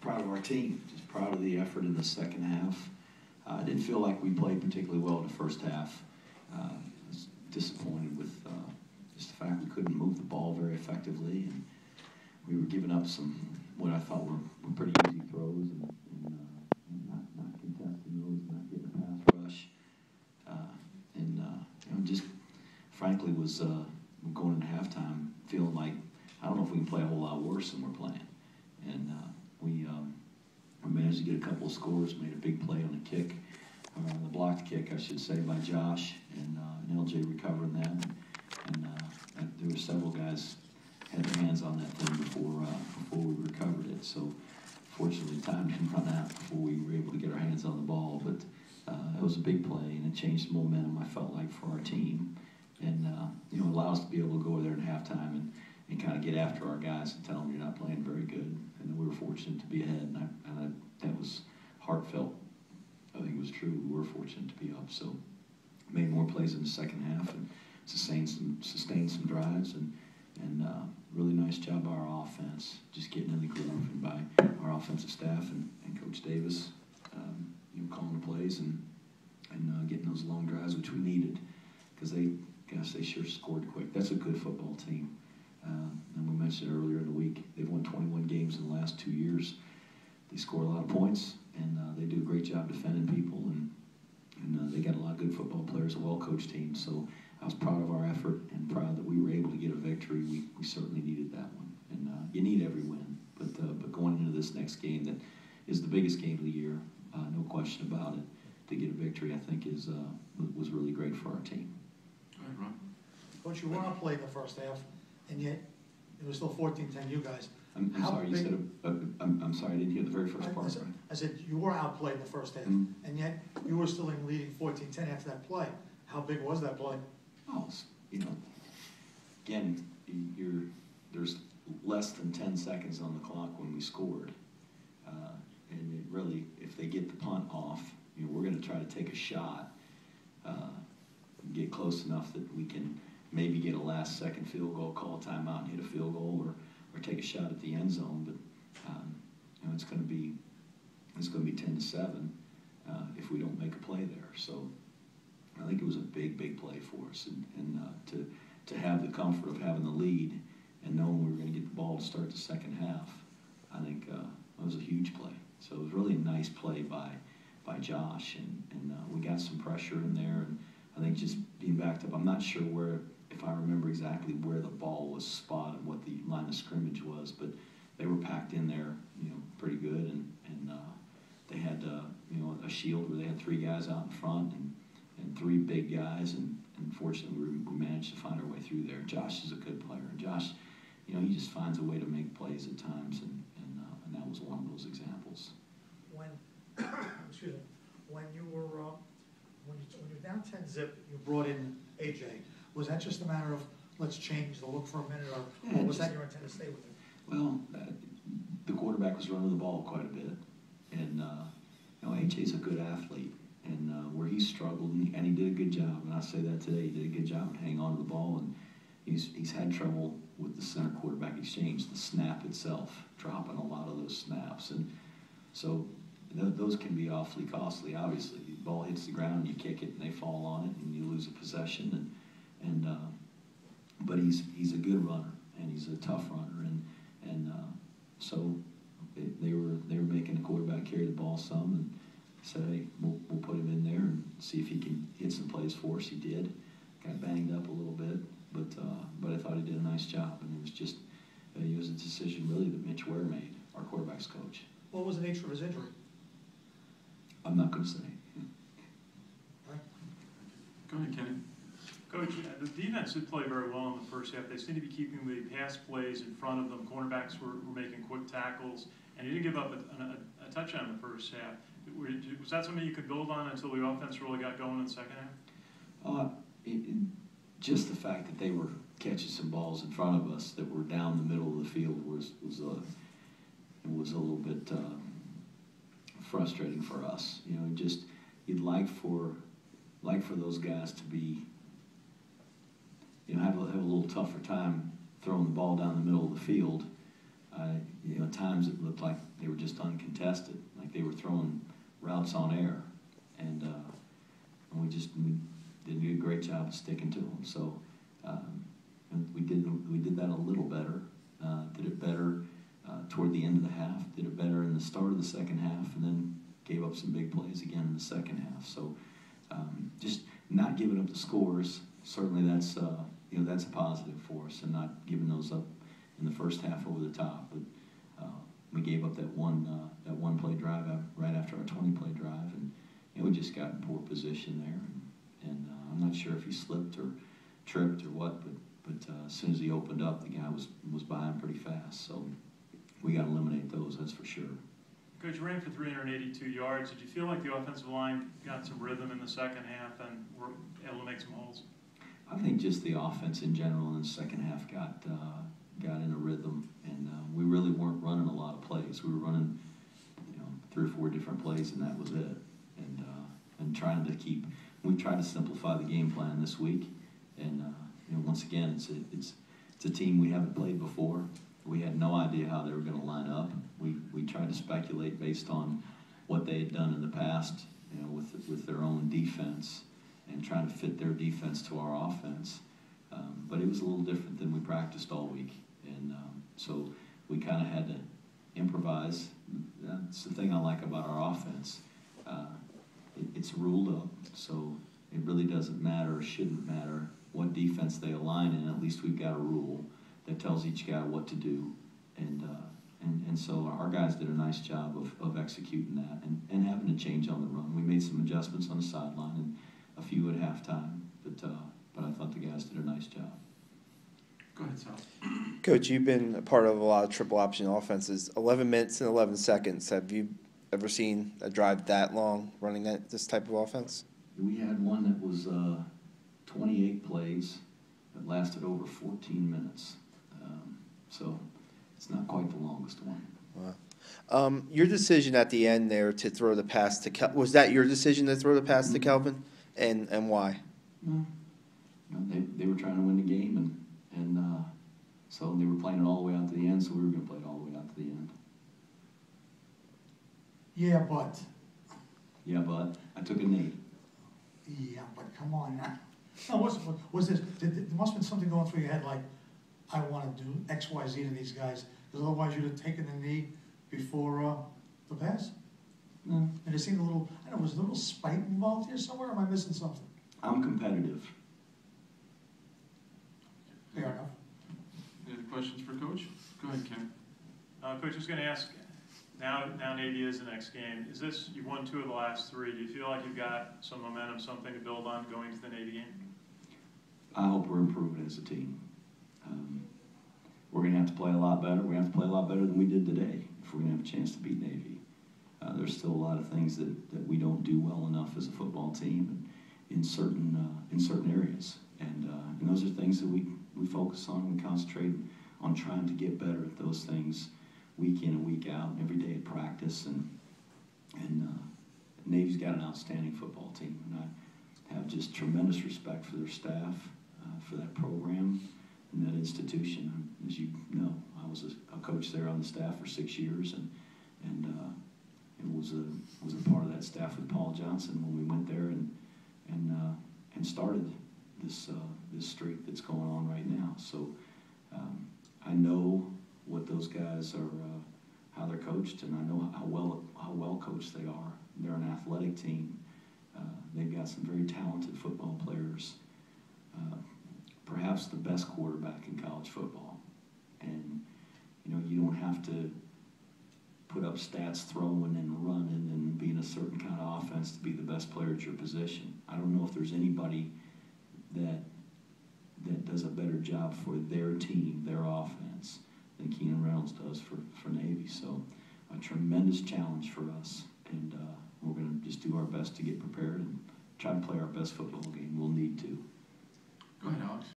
proud of our team. Just proud of the effort in the second half. I didn't feel like we played particularly well in the first half. I was disappointed with just the fact we couldn't move the ball very effectively, and we were giving up some what I thought were pretty easy throws and not contesting those, not getting a pass rush, just frankly was going into halftime feeling like I don't know if we can play a whole lot worse than we're playing, and we managed to get a couple of scores, made a big play on a kick, the blocked kick, I should say, by Josh, and LJ recovering that, and there were several guys had their hands on that thing before we recovered it. So fortunately, time didn't run out before we were able to get our hands on the ball. But it was a big play, and it changed the momentum, I felt like, for our team. And allowed us to be able to go there in halftime and kind of get after our guys and tell them you're not playing very good. And we were fortunate to be ahead, and that was heartfelt. I think it was true. We were fortunate to be up. So made more plays in the second half and sustained some drives and really nice job by our offense, just getting in the groove, and by our offensive staff and Coach Davis, calling the plays and getting those long drives, which we needed, because they sure scored quick. That's a good football team. And we mentioned earlier in the week, they've won 21 games in the last 2 years. They score a lot of points, and they do a great job defending people, and they got a lot of good football players, a well-coached team. So I was proud of our effort and proud that we were able to get a victory. We certainly needed that one, and you need every win. But going into this next game that is the biggest game of the year, no question about it, to get a victory, I think was really great for our team. All right, Ron. Coach, you were outplayed in the first half, and yet it was still 14-10 you guys. I'm sorry, you said I'm sorry, I didn't hear the very first part. I said you were outplayed in the first half, and yet you were still in leading 14-10 after that play. How big was that play? Oh, again, there's less than 10 seconds on the clock when we scored, and it really, if they get the punt off, we're going to try to take a shot, get close enough that we can maybe get a last-second field goal, call a timeout, and hit a field goal, or take a shot at the end zone. But it's going to be 10-7 if we don't make a play there. So I think it was a big play for us, and to have the comfort of having the lead and knowing we were going to get the ball to start the second half, I think it was a huge play. So it was really a nice play by Josh, and we got some pressure in there, and I think just being backed up. I'm not sure if I remember exactly where the ball was spotted, what the line of scrimmage was, but they were packed in there, pretty good, and they had a shield where they had 3 guys out in front and 3 big guys, and fortunately we managed to find our way through there. Josh is a good player, and Josh, he just finds a way to make plays at times, and that was one of those examples. When you were down 10-0, you brought in AJ. Was that just a matter of let's change the look for a minute, or was that your intent to stay with him? Well, the quarterback was running the ball quite a bit, and AJ's a good athlete, and where he struggled, and he did a good job, and I say that today, he did a good job of hanging on to the ball, and he's had trouble with the center quarterback exchange, the snap itself, dropping a lot of those snaps, and so those can be awfully costly. Obviously, the ball hits the ground, you kick it, and they fall on it, and you lose a possession, but he's a good runner, and he's a tough runner, and so they were making the quarterback carry the ball some, and said, hey, we'll put him in there and see if he can hit some plays for us. He did, got banged up a little bit, but I thought he did a nice job, and it was a decision really that Mitch Ware made, our quarterback's coach. What was the nature of his injury? I'm not going to say. Go ahead, Kenny. Coach, the defense did play very well in the first half. They seemed to be keeping the pass plays in front of them. Cornerbacks were making quick tackles, and you didn't give up a touchdown in the first half. Was that something you could build on until the offense really got going in the second half? Just the fact that they were catching some balls in front of us that were down the middle of the field was a little bit frustrating for us. You'd like for those guys to be, have a little tougher time throwing the ball down the middle of the field At times it looked like they were just uncontested, like they were throwing routes on air, and we did a great job of sticking to them. So and we did that a little better. Did it better toward the end of the half. Did it better in the start of the second half, and then gave up some big plays again in the second half. So just not giving up the scores. Certainly that's that's a positive for us, and not giving those up in the first half over the top. But we gave up that one play drive right after our 20-play drive, and we just got in poor position there. And I'm not sure if he slipped or tripped or what, but as soon as he opened up, the guy was by him pretty fast. So we got to eliminate those, that's for sure. Coach, you ran for 382 yards. Did you feel like the offensive line got some rhythm in the second half and were able to make some holes? I think just the offense in general in the second half got in a rhythm, and we really weren't running a lot of plays. We were running 3 or 4 different plays, and that was it. And trying to we've tried to simplify the game plan this week, and once again, it's a team we haven't played before. We had no idea how they were going to line up. We tried to speculate based on what they had done in the past, with their own defense, and trying to fit their defense to our offense. But it was a little different than we practiced all week, and so we kind of had to improvise. That's the thing I like about our offense. It's ruled up, so it really doesn't matter or shouldn't matter what defense they align in. At least we've got a rule that tells each guy what to do, and so our guys did a nice job of executing that and having to change on the run. We made some adjustments on the sideline and a few at halftime, but I thought the guys did a nice job. Go ahead, Sal. Coach, you've been a part of a lot of triple option offenses. 11 minutes and 11 seconds. Have you ever seen a drive that long running this type of offense? We had one that was 28 plays that lasted over 14 minutes. So it's not quite the longest one. Wow. Your decision at the end there to throw the pass to was that your decision to throw the pass to Kelvin, and why? No, they were trying to win the game, and so they were playing it all the way out to the end. So we were going to play it all the way out to the end. Yeah, but. Yeah, but I took a knee. Yeah, but come on now. No, was this? There must have been something going through your head like, I want to do X, Y, Z to these guys, because otherwise you'd have taken the knee before the pass. No. And it seemed a little. I don't know. Was there a little spite involved here somewhere? Or am I missing something? I'm competitive. Fair enough. Any other questions for Coach? Go ahead, Ken. Coach, I was going to ask, now Navy is the next game. You've won 2 of the last 3. Do you feel like you've got some momentum, something to build on going to the Navy game? I hope we're improving as a team. We're going to have to play a lot better. We're going to have to play a lot better than we did today if we're going to have a chance to beat Navy. There's still a lot of things that we don't do well enough as a football team in certain areas. And those are things that we focus on. We concentrate on trying to get better at those things week in and week out, and every day at practice. And Navy's got an outstanding football team, and I have just tremendous respect for their staff, for that program and that institution. As you know, I was a coach there on the staff for 6 years, and was a part of that staff with Paul Johnson when we went there and started this streak that's going on right now. So I know what those guys are, how they're coached, and I know how well coached they are. They're an athletic team. They've got some very talented football players. Perhaps the best quarterback in college football. And you don't have to put up stats throwing and running and being a certain kind of offense to be the best player at your position. I don't know if there's anybody that does a better job for their team, their offense, than Keenan Reynolds does for Navy. So a tremendous challenge for us, and we're going to just do our best to get prepared and try to play our best football game. We'll need to. Go ahead, Alex.